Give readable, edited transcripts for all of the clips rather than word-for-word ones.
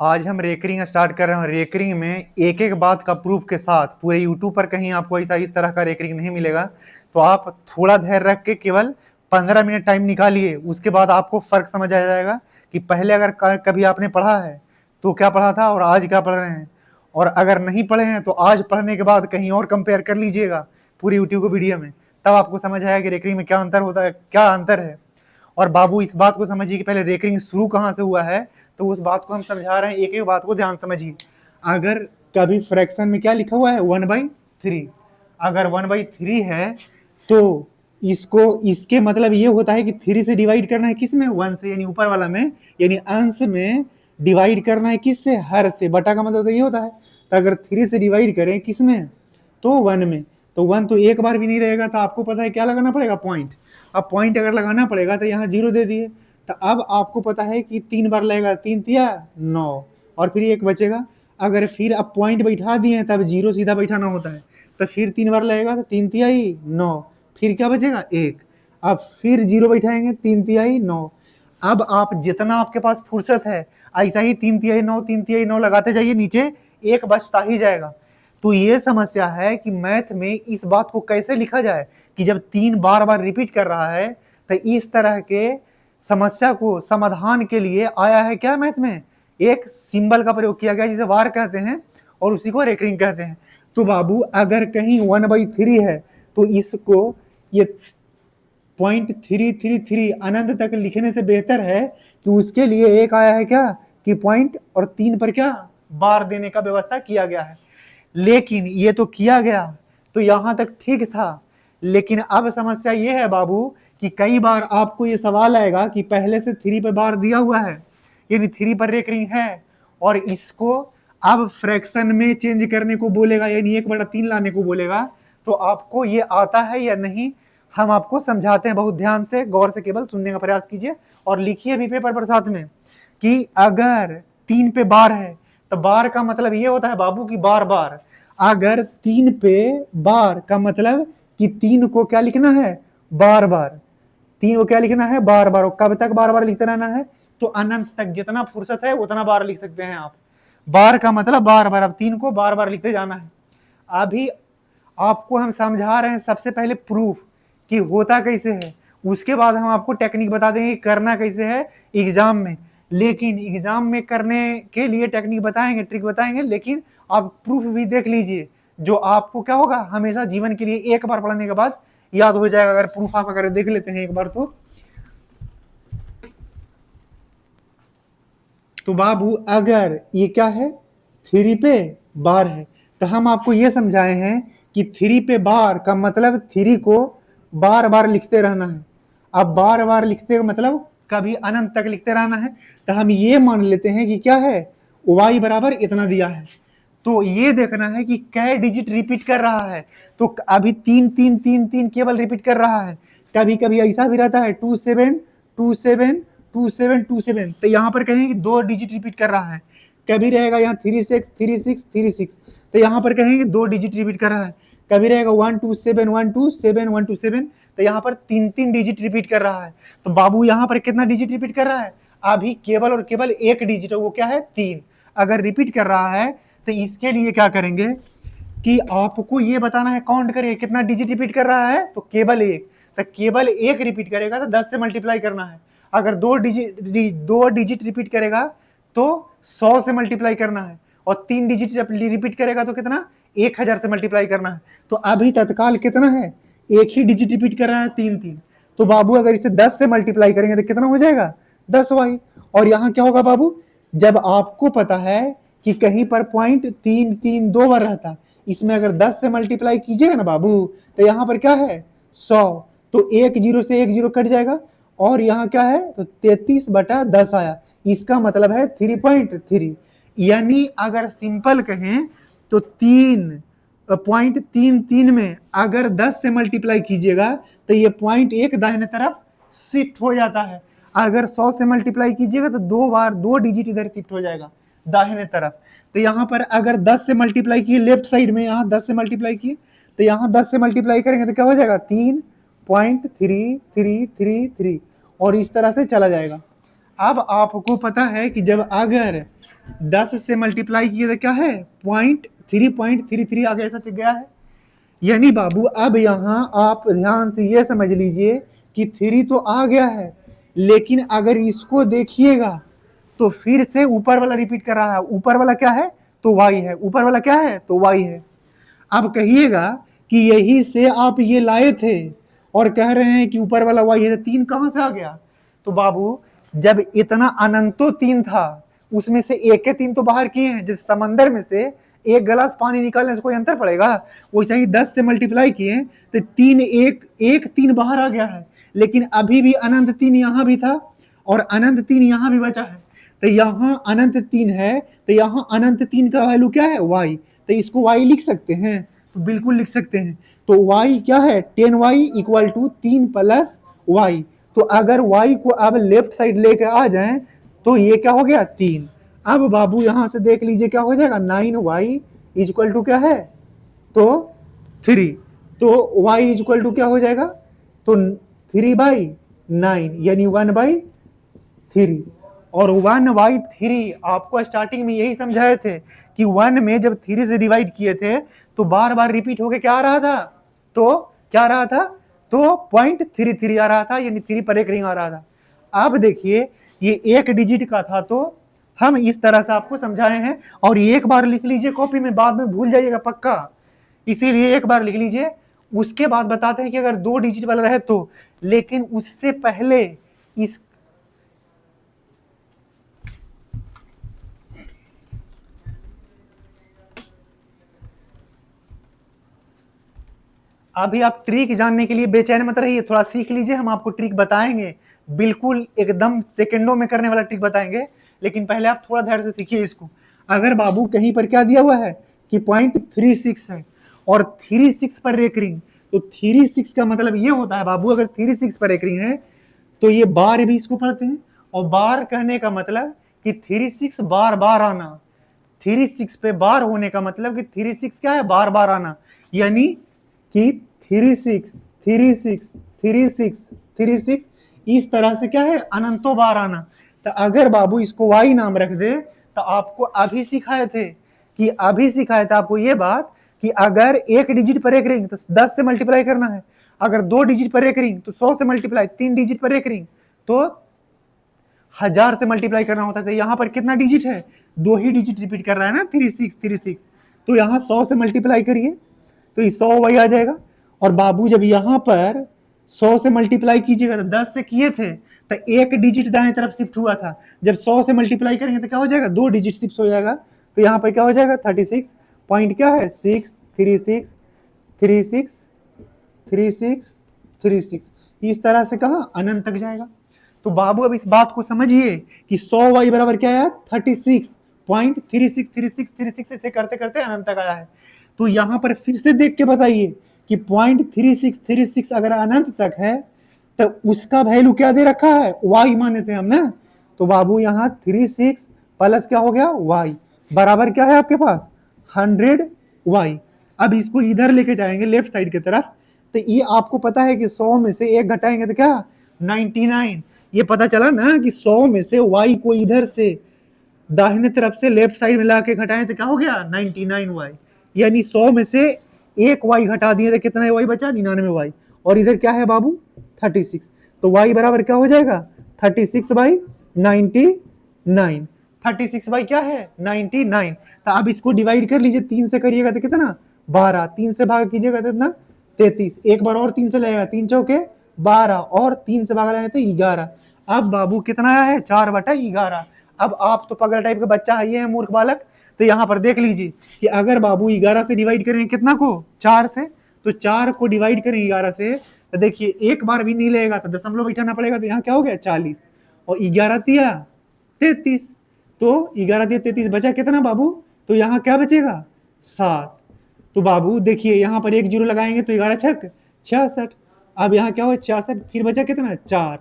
आज हम recurring start कर रहे हैं। रेकरिंग में एक एक बात का प्रूफ के साथ, पूरे यूट्यूब पर कहीं आपको ऐसा इस तरह का रेकरिंग नहीं मिलेगा। तो आप थोड़ा धैर्य रख के केवल 15 मिनट टाइम निकालिए, उसके बाद आपको फर्क समझ आ जाएगा कि पहले अगर कभी आपने पढ़ा है तो क्या पढ़ा था और आज क्या पढ़ रहे हैं, और अगर नहीं पढ़े हैं तो आज पढ़ने के बाद कहीं और कंपेयर कर लीजिएगा पूरी यूट्यूब को वीडियो में, तब आपको समझ आएगा कि रेकरिंग में क्या अंतर होता है, क्या अंतर है। और बाबू इस बात को समझिए कि पहले रेकरिंग शुरू कहाँ से हुआ है, तो उस बात को हम समझा रहे हैं। एक एक बात को ध्यान समझिए। अगर कभी फ्रैक्शन में क्या लिखा हुआ है 1/3, अगर 1/3 है तो इसको, इसके मतलब ये होता है कि 3 से डिवाइड करना है किस में, 1 से, यानी ऊपर वाला में, यानी अंश में डिवाइड करना है किस से, हर से। बटा का मतलब तो ये होता है। तो अगर 3 से डिवाइड करें किस में, तो 1 में, तो 1 तो एक बार भी नहीं रहेगा, तो आपको पता है क्या लगाना पड़ेगा, पॉइंट। अब पॉइंट अगर लगाना पड़ेगा तो यहाँ 0 दे दिए, तो अब आपको पता है कि 3 बार लगेगा, 3 तिया 9, और फिर 1 बचेगा। अगर फिर अब पॉइंट बैठा दिए तब 0 सीधा बैठाना होता है, तो फिर 3 बार लगेगा, तो 3 तिहाई 9, फिर क्या बचेगा 1। अब फिर 0 बैठाएंगे, 3 तिहाई 9। अब आप जितना आपके पास फुर्सत है ऐसा ही 3 तिहाई 9, 3 तिहाई 9 लगाते जाइए, नीचे 1 बचता ही जाएगा। तो ये समस्या है कि मैथ में इस बात को कैसे लिखा जाए कि जब 3 बार बार रिपीट कर रहा है, तो इस तरह के समस्या को समाधान के लिए आया है क्या मैथ में, एक सिंबल का प्रयोग किया गया जिसे वार कहते हैं, और उसी को रेकरिंग कहते हैं। तो बाबू अगर कहीं 1/3 है तो इसको ये 0.333 अनंत तक लिखने से बेहतर है कि उसके लिए एक आया है क्या कि पॉइंट, और 3 पर क्या बार देने का व्यवस्था किया गया है। लेकिन ये तो किया गया, तो यहां तक ठीक था। लेकिन अब समस्या ये है बाबू कि कई बार आपको ये सवाल आएगा कि पहले से 3 पे बार दिया हुआ है, यानी 3 पर रेकरिंग है, और इसको अब फ्रैक्शन में चेंज करने को बोलेगा, यानी 1/3 लाने को बोलेगा। तो आपको ये आता है या नहीं, हम आपको समझाते हैं। बहुत ध्यान से, गौर से केवल सुनने का प्रयास कीजिए और लिखिए भी पेपर पर साथ में कि अगर 3 पे बार है तो बार का मतलब ये होता है बाबू की बार बार। अगर 3 पे बार का मतलब कि 3 को क्या लिखना है, बार बार। 3 को क्या लिखना है, बार बार। और कब तक बार बार लिखते रहना है, तो अनंत तक, जितना फुर्सत है उतना बार लिख सकते हैं आप। बार का मतलब बार बार, अब 3 को बार बार लिखते जाना है। अभी आपको हम समझा रहे हैं सबसे पहले प्रूफ कि होता कैसे है, उसके बाद हम आपको टेक्निक बता देंगे करना कैसे है एग्जाम में। लेकिन एग्जाम में करने के लिए टेक्निक बताएंगे, ट्रिक बताएंगे, लेकिन आप प्रूफ भी देख लीजिए, जो आपको क्या होगा, हमेशा जीवन के लिए एक बार पढ़ने के बाद याद हो जाएगा। अगर प्रूफ आप अगर देख लेते हैं एक बार तो बाबू अगर ये क्या है, 3 पे बार है, तो हम आपको ये समझाए हैं कि 3 पे बार का मतलब 3 को बार बार लिखते रहना है। अब बार बार लिखते का मतलब कभी अनंत तक लिखते रहना है। तो हम ये मान लेते हैं कि क्या है, y बराबर इतना दिया है, तो ये देखना है कि कै डिजिट रिपीट कर रहा है। तो अभी 3 3 3 3 केवल रिपीट कर रहा है। कभी कभी ऐसा भी रहता है 2 7 2 7 2 7 2 7, तो यहाँ पर कहेंगे 2 डिजिट रिपीट कर रहा है। कभी रहेगा यहाँ 3 6 3 6 3 6, तो यहाँ पर कहेंगे 2 डिजिट रिपीट कर रहा है। कभी रहेगा 1 2 7 1 2 7 1 2 7, तो यहाँ पर 3 3 डिजिट रिपीट कर रहा है। तो बाबू यहाँ पर कितना डिजिट रिपीट कर रहा है, अभी केवल और केवल एक डिजिट है, वो क्या है 3। अगर रिपीट कर रहा है तो इसके लिए क्या करेंगे कि आपको ये बताना है, काउंट करिए कितना डिजिट रिपीट कर रहा है, तो केवल एक। तो केवल एक रिपीट करेगा तो 10 से मल्टीप्लाई करना है। अगर 2 डिजिट रिपीट करेगा तो 100 से मल्टीप्लाई करना है, और 3 डिजिट रिपीट करेगा तो कितना, 1000 से मल्टीप्लाई करना है। तो अभी तत्काल कितना है, एक ही डिजिट रिपीट कर रहा है 3 3। तो बाबू अगर इसे 10 से मल्टीप्लाई करेंगे तो कितना हो जाएगा, 10y। और यहाँ क्या होगा बाबू, जब आपको पता है कि कहीं पर पॉइंट 3 3 2 बार रहता, इसमें अगर 10 से मल्टीप्लाई कीजिएगा ना बाबू, तो यहाँ पर क्या है 100, तो 1 0 से 1 0 कट जाएगा, और यहाँ क्या है, तो 33/10 आया। इसका मतलब है 3.3। यानी अगर सिंपल कहें तो 3.33 में अगर 10 से मल्टीप्लाई कीजिएगा तो ये पॉइंट 1 दाहिने तरफ शिफ्ट हो जाता है। अगर 100 से मल्टीप्लाई कीजिएगा तो 2 बार 2 डिजिट इधर शिफ्ट हो जाएगा दाहिने तरफ। तो यहाँ पर अगर 10 से मल्टीप्लाई किए लेफ्ट साइड में, यहाँ 10 से मल्टीप्लाई किए, तो यहाँ 10 से मल्टीप्लाई करेंगे तो क्या हो जाएगा 3.3333, और इस तरह से चला जाएगा। अब आपको पता है कि जब अगर 10 से मल्टीप्लाई किए तो क्या है 0.333 आगे ऐसा चल गया है। यानी बाबू अब यहाँ आप ध्यान से ये समझ लीजिए कि 3 तो आ गया है, लेकिन अगर इसको देखिएगा तो फिर से ऊपर वाला रिपीट कर रहा है। ऊपर वाला क्या है तो y है, ऊपर वाला क्या है तो y है। अब कहिएगा कि यही से आप ये लाए थे और कह रहे हैं कि ऊपर वाला y है, तो 3 कहां से आ गया? तो बाबू जब इतना अनंतो 3 था, उसमें से एक के 3 तो बाहर किए हैं। जिस समंदर में से एक गिलास पानी निकालने से कोई अंतर पड़ेगा? वैसे ही 10 से मल्टीप्लाई किए तो 3 एक 3 बाहर आ गया है, लेकिन अभी भी अनंत 3 यहां भी था और अनंत 3 यहां भी बचा है। तो यहाँ अनंत 3 है, तो यहाँ अनंत 3 का वैल्यू क्या है y। तो इसको y लिख सकते हैं, तो बिल्कुल लिख सकते हैं। तो y क्या है 10y equal to 3 plus y। तो अगर y को अब लेफ्ट साइड लेके आ जाएं तो ये क्या हो गया 3। अब बाबू यहां से देख लीजिए क्या हो जाएगा 9y इक्वल टू क्या है तो 3। तो y इक्वल टू क्या हो जाएगा तो 3/9 यानी 1/3। और 1/3 आपको स्टार्टिंग में यही समझाए थे कि 1 में जब 3 से डिवाइड किए थे तो बार बार रिपीट होके क्या आ रहा था तो क्या आ रहा था तो 0.33 आ रहा था, यानी 3 पर एक रिंग आ रहा था। अब देखिए ये एक डिजिट का था तो हम इस तरह से आपको समझाए हैं, और एक बार लिख लीजिए कॉपी में, बाद में भूल जाइएगा पक्का, इसीलिए एक बार लिख लीजिए। उसके बाद बताते हैं कि अगर 2 डिजिट वाला रहे तो, लेकिन उससे पहले इस अभी आप ट्रिक जानने के लिए बेचैन मत रहिए, थोड़ा सीख लीजिए, हम आपको ट्रिक बताएंगे, बिल्कुल एकदम सेकंडों में करने वाला ट्रिक बताएंगे, लेकिन पहले आप थोड़ा धैर्य से सीखिए इसको। अगर बाबू कहीं पर क्या दिया हुआ है कि 0.36 है और 36 पर एक रिंग, तो 36 का मतलब ये होता है बाबू, अगर 36 पर एक रिंग है तो ये बार भी इसको पढ़ते हैं, और बार कहने का मतलब कि 36 बार बार आना। 36 पे बार होने का मतलब कि 36 क्या है बार बार आना, यानी कि 36 36 36 36 इस तरह से क्या है अनंतों बार आना। तो अगर बाबू इसको y नाम रख दे तो आपको अभी सिखाए थे आपको ये बात कि अगर एक डिजिट पर एक रिंग तो 10 से मल्टीप्लाई करना है, अगर 2 डिजिट पर एक रिंग तो 100 से मल्टीप्लाई, 3 डिजिट पर एक रिंग तो 1000 से मल्टीप्लाई करना होता है। यहाँ पर कितना डिजिट है 2 ही डिजिट रिपीट कर रहा है ना 36 36, तो यहाँ 100 से मल्टीप्लाई करिए तो ये 100 वही आ जाएगा। और बाबू जब यहाँ पर 100 से मल्टीप्लाई कीजिएगा तो 10 से किए थे तो एक डिजिट दाएं तरफ शिफ्ट हुआ था, जब 100 से मल्टीप्लाई करेंगे तो क्या हो जाएगा 2 डिजिट शिफ्ट हो जाएगा, तो यहाँ पर क्या हो जाएगा 36 पॉइंट क्या है 6 36 36 36 36, इस तरह से कहा अनंत तक जाएगा। तो बाबू अब इस बात को समझिए कि 100y बराबर क्या है 36.363636 इसे करते करते अनंत तक आया है। तो यहां पर फिर से देख के बताइए कि 0.3636 अगर अनंत तक है तो उसका वैल्यू क्या दे रखा है y माने थे हम ना। तो बाबू यहाँ 36 प्लस क्या हो गया y बराबर क्या है आपके पास 100y। अब इसको इधर लेके जाएंगे लेफ्ट साइड की तरफ, तो ये आपको पता है कि 100 में से एक घटाएंगे तो क्या 99। ये पता चला ना कि 100 में से y को इधर से दाहिने तरफ से लेफ्ट साइड में ला के घटाएं तो क्या हो गया 99y, यानी 100 में से एक y घटा दिए तो कितना y बचा 99y, और इधर क्या है बाबू 36, तो y बराबर क्या हो जाएगा 36/99। 36 बाई क्या है 99। तो अब इसको डिवाइड कर लीजिए, 3 से करिएगा तो कितना 12, 3 से भाग कीजिएगा तो कितना 33, एक बार और 3 से लगेगा 3 चौके 12 और 3 से भागा तो 11। अब बाबू कितना आया है 4/11। अब आप तो पगला टाइप का बच्चा है, ये है मूर्ख बालक, तो यहाँ पर देख लीजिए कि अगर बाबू 11 से डिवाइड करेंगे कितना को 4 से, तो 4 को डिवाइड करें 11 से तो देखिए एक बार भी नहीं लगेगा तो दशमलव बैठाना पड़ेगा, तो यहाँ क्या हो गया 40 और 11 तिया 33, तो 11 तिया 33 बचा कितना बाबू, तो यहाँ क्या बचेगा 7। तो बाबू देखिए यहाँ पर एक जीरो लगाएंगे तो 11 छक 66, अब यहाँ क्या हो 66, फिर बचा कितना 4।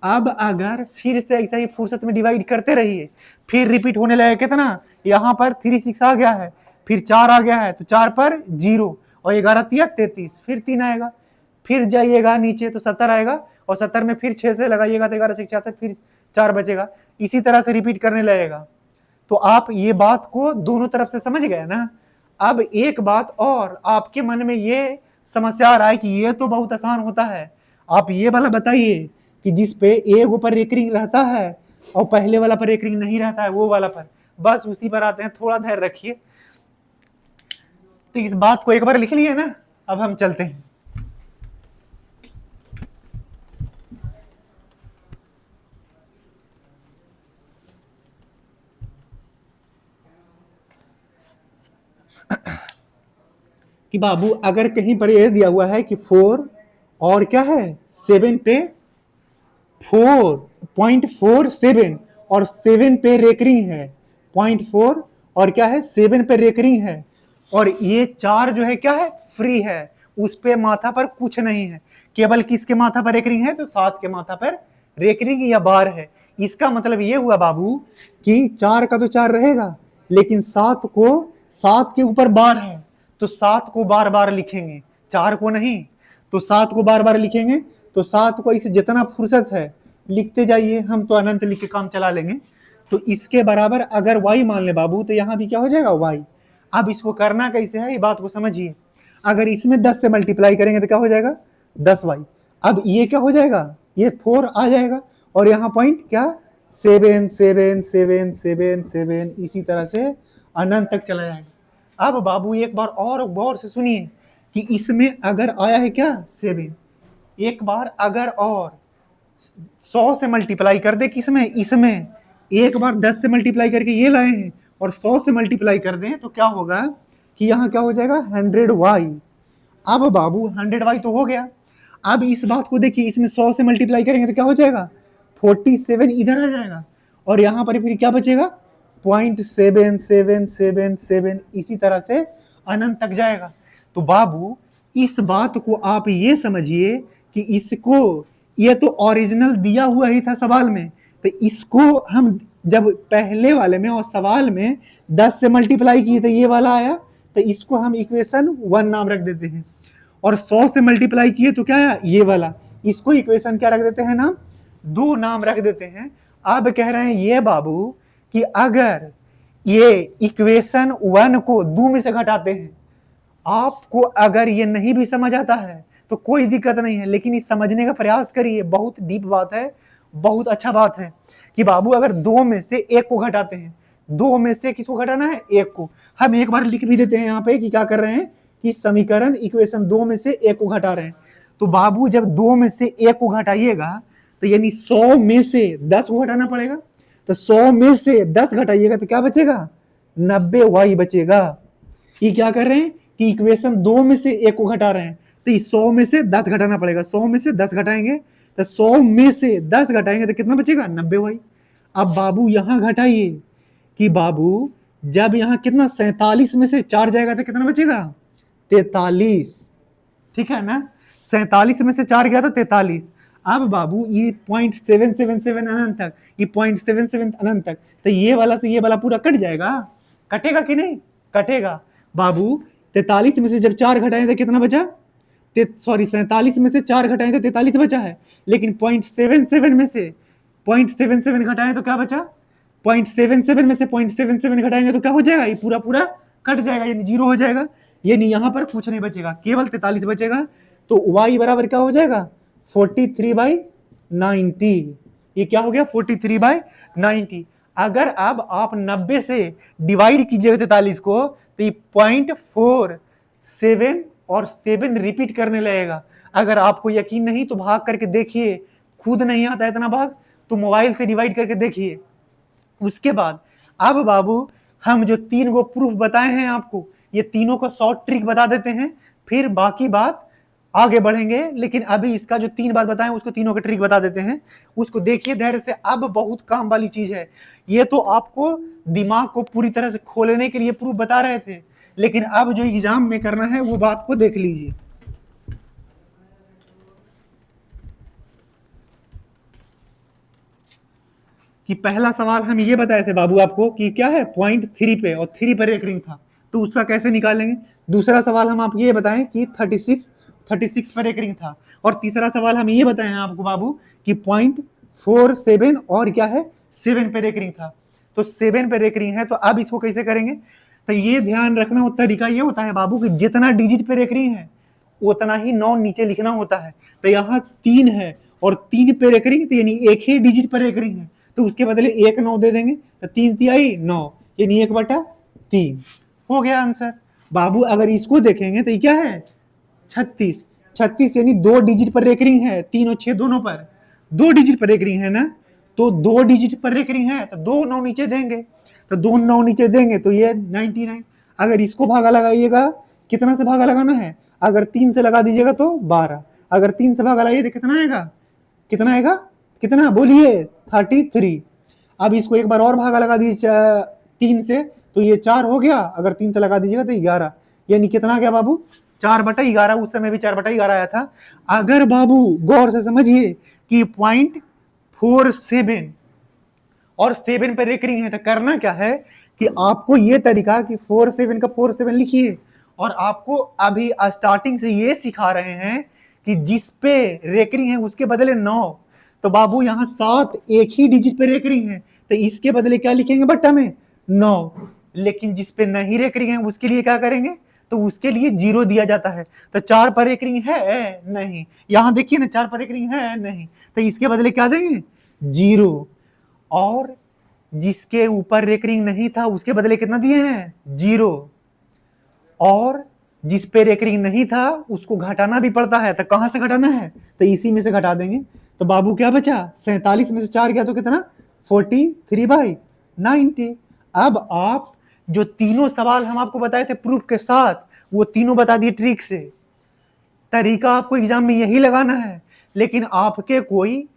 अब अगर फिर से ऐसा ही फुर्सत में डिवाइड करते रहिए, फिर रिपीट होने लगेगा कितना, यहाँ पर 36 आ गया है, फिर 4 आ गया है तो 4 पर 0 और 11 तिया 33, फिर 3 आएगा, फिर जाइएगा नीचे तो 70 आएगा और 70 में फिर 6 से लगाइएगा तो 11 से 66, फिर 4 बचेगा, इसी तरह से रिपीट करने लगेगा। तो आप ये बात को दोनों तरफ से समझ गए ना। अब एक बात और आपके मन में ये समस्या आ रहा है कि ये तो बहुत आसान होता है, आप ये वाला बताइए कि जिस पे एक ऊपर रेकरिंग रहता है और पहले वाला पर रेकरिंग नहीं रहता है, वो वाला पर, बस उसी पर आते हैं। थोड़ा धैर्य रखिए। तो इस बात को एक बार लिख लिए ना, अब हम चलते हैं। कि बाबू अगर कहीं पर यह दिया हुआ है कि 4 और क्या है 7 पे 4.47 और 7 पे रेकरिंग है 0.4 और क्या है 7 पे रेकरिंग है, और ये 4 जो है क्या है फ्री है, उस पे माथा पर कुछ नहीं है, केवल किसके माथा पर रेकरिंग है तो 7 के माथा पर रेकरिंग या बार है। इसका मतलब ये हुआ बाबू कि 4 का तो 4 रहेगा, लेकिन 7 को 7 के ऊपर बार है, तो 7 को बार बार लिखेंगे, 4 को नहीं। तो 7 को बार बार लिखेंगे, तो 7 को इसे जितना फुर्सत है लिखते जाइए, हम तो अनंत लिख के काम चला लेंगे। तो इसके बराबर अगर y मान ले बाबू, तो यहाँ भी क्या हो जाएगा y। अब इसको करना कैसे है, ये बात को समझिए। अगर इसमें 10 से मल्टीप्लाई करेंगे तो क्या हो जाएगा 10y। अब ये क्या हो जाएगा, ये 4 आ जाएगा, और यहाँ पॉइंट क्या 7 7 7 7 7 इसी तरह से अनंत तक चला जाएगा। अब बाबू एक बार और गौर से सुनिए कि इसमें अगर आया है क्या 7, एक बार अगर और 100 से मल्टीप्लाई कर दे किसमें, इसमें एक बार 10 से मल्टीप्लाई करके ये लाए हैं और 100 से मल्टीप्लाई कर दें तो क्या होगा कि यहाँ क्या हो जाएगा 100y। अब बाबू 100y तो हो गया। अब इस बात को देखिए, इसमें 100 से मल्टीप्लाई करेंगे तो क्या हो जाएगा 47 इधर आ जाएगा, और यहाँ पर फिर क्या बचेगा 0.7777 इसी तरह से अनंत तक जाएगा। तो बाबू इस बात को आप ये समझिए कि इसको, ये तो ओरिजिनल दिया हुआ ही था सवाल में, तो इसको हम जब पहले वाले में और सवाल में 10 से मल्टीप्लाई किए तो ये वाला आया, तो इसको हम इक्वेशन 1 नाम रख देते हैं, और 100 से मल्टीप्लाई किए तो क्या आया ये वाला, इसको इक्वेशन क्या रख देते हैं नाम 2 नाम रख देते हैं। अब कह रहे हैं ये बाबू कि अगर ये इक्वेशन 1 को 2 में से घटाते हैं, आपको अगर ये नहीं भी समझ आता है तो कोई दिक्कत नहीं है, लेकिन इस समझने का प्रयास करिए, बहुत डीप बात है, बहुत अच्छा बात है कि बाबू अगर 2 में से 1 को घटाते हैं, 2 में से किसको घटाना है 1 को, हम एक बार लिख भी देते हैं यहाँ पे कि क्या कर रहे हैं कि समीकरण इक्वेशन 2 में से 1 को घटा रहे हैं। तो बाबू जब 2 में से 1 को घटाइएगा तो यानी 100 में से 10 को घटाना पड़ेगा, तो 100 में से 10 घटाइएगा तो क्या बचेगा 90y बचेगा। ये क्या कर रहे हैं कि इक्वेशन 2 में से 1 को घटा रहे हैं, तो 100 में से 10 घटाना पड़ेगा, 100 में से 10 घटाएंगे तो 100 में से 10 घटाएंगे तो कितना बचेगा 90y। अब बाबू यहां घटाइए कि बाबू जब यहां कितना 47 में से 4 जाएगा तो कितना बचेगा 43, ठीक है ना, 47 में से 4 गया तो 43। अब बाबू ये 0.777 अनंत तक, ये 0.77 अनंत तक, तो ये वाला से ये वाला पूरा कट जाएगा, कटेगा कि नहीं कटेगा। बाबू 43 में से जब 4 घटाएं तो कितना बचा, सॉरी 47 में से 4 घटाएं तो 43 बचा है, लेकिन 0.77 में से 0.77 घटाएं तो क्या बचा 0.77 में से 0.77 घटाएंगे तो क्या हो जाएगा, ये पूरा पूरा कट जाएगा, यानी 0 हो जाएगा, यानी यहां पर कुछ नहीं बचेगा, केवल 43 बचेगा। तो y बराबर क्या हो जाएगा 43/90। ये क्या हो गया 43/90। अगर अब आप 90 से डिवाइड कीजिएगा 43 को तो ये 0.47 और 7 रिपीट करने लगेगा। अगर आपको यकीन नहीं तो भाग करके देखिए, खुद नहीं आता इतना भाग तो मोबाइल से डिवाइड करके देखिए। उसके बाद अब बाबू हम जो 3 गो प्रूफ बताए हैं आपको, ये तीनों का शॉर्ट ट्रिक बता देते हैं, फिर बाकी बात आगे बढ़ेंगे। लेकिन अभी इसका जो 3 बार बताएं उसको तीनों का ट्रिक बता देते हैं, उसको देखिए धैर्य से। अब बहुत काम वाली चीज है, ये तो आपको दिमाग को पूरी तरह से खोलने के लिए प्रूफ बता रहे थे, लेकिन अब जो एग्जाम में करना है वो बात को देख लीजिए। कि पहला सवाल हम ये बताए थे बाबू आपको कि क्या है 0.3 पे और 3 पर एक रिंग था, तो उसका कैसे निकालेंगे। दूसरा सवाल हम आपको ये बताएं कि 36 पर एक रिंग था, और तीसरा सवाल हम ये बताए हैं आपको बाबू कि 0.47 और क्या है 7 पर एक रिंग था। तो 7 पे रेकरिंग है। तो अब इसको कैसे करेंगे, तो ये ध्यान रखना हो, तरीका ये होता है बाबू कि जितना डिजिट पे रेकरिंग है उतना ही 9 नीचे लिखना होता है। तो यहाँ 3 है और 3 पे रेकरिंग, तो यानी एक ही डिजिट पर रेकरिंग है, तो उसके बदले 1 9 दे देंगे, तो 3 तिहाई 9, यानी 1/3 हो गया आंसर। बाबू अगर इसको देखेंगे तो ये क्या है, 36, 36 यानी 2 डिजिट पर रेकरिंग है, 3 और 6 दोनों पर 2 डिजिट पर रेकरिंग है ना, तो 2 डिजिट पर रेकरिंग है तो 2 9 नीचे देंगे, तो 2 9 नीचे देंगे तो ये 99। अगर इसको भागा लगाइएगा, कितना से भागा लगाना है, अगर 3 से लगा दीजिएगा तो 12, अगर 3 से भागा लगाइए तो कितना आएगा, कितना आएगा, कितना बोलिए, 33। अब इसको एक बार और भागा लगा दीजिए 3 से, तो ये 4 हो गया, अगर 3 से लगा दीजिएगा तो 11, यानी कितना गया बाबू, 4/11। उस समय भी 4/11 आया था। अगर बाबू गौर से समझिए कि 0.47 और 7 पे रेकरिंग है, तो करना क्या है कि आपको ये तरीका कि 47 का 47 लिखिए, और आपको अभी स्टार्टिंग से ये सिखा रहे हैं कि जिस पे रेकरिंग है उसके बदले 9, तो बाबू यहाँ 7 एक ही डिजिट पे रेकरिंग है, तो इसके बदले क्या लिखेंगे बट्टा में, 9। लेकिन जिस पे नहीं रेकरिंग है उसके लिए क्या करेंगे, तो उसके लिए 0 दिया जाता है। तो 4 पर रेकरिंग है नहीं, यहां देखिए ना 4 पर रेकरिंग है नहीं, तो इसके बदले क्या देंगे, 0। और जिसके ऊपर रेकरिंग नहीं था उसके बदले कितना दिए हैं, 0। और जिस पे रेकरिंग नहीं था उसको घटाना भी पड़ता है, तो कहां से घटाना है, तो इसी में से घटा देंगे। तो बाबू क्या बचा, 47 में से 4 गया तो कितना, 43/90। अब आप जो तीनों सवाल हम आपको बताए थे प्रूफ के साथ, वो तीनों बता दिए ट्रिक से। तरीका आपको एग्जाम में यही लगाना है, लेकिन आपके कोई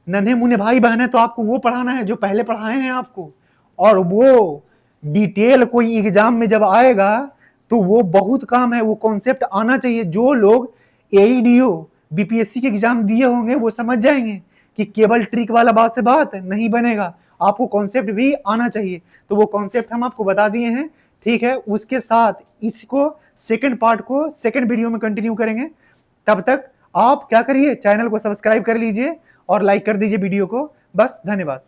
नन्हे मुन्ने भाई बहन है तो आपको वो पढ़ाना है जो पहले पढ़ाए हैं आपको, और वो डिटेल कोई एग्जाम में जब आएगा तो वो बहुत काम है, वो कॉन्सेप्ट आना चाहिए। जो लोग एईडीओ बीपीएससी के एग्जाम दिए होंगे वो समझ जाएंगे कि केवल ट्रिक वाला बात से बात नहीं बनेगा, आपको कॉन्सेप्ट भी आना चाहिए। तो वो कॉन्सेप्ट हम आपको बता दिए हैं, ठीक है। उसके साथ इसको सेकंड पार्ट को सेकंड वीडियो में कंटिन्यू करेंगे। तब तक आप क्या करिए, चैनल को सब्सक्राइब कर लीजिए और लाइक कर दीजिए वीडियो को। बस, धन्यवाद।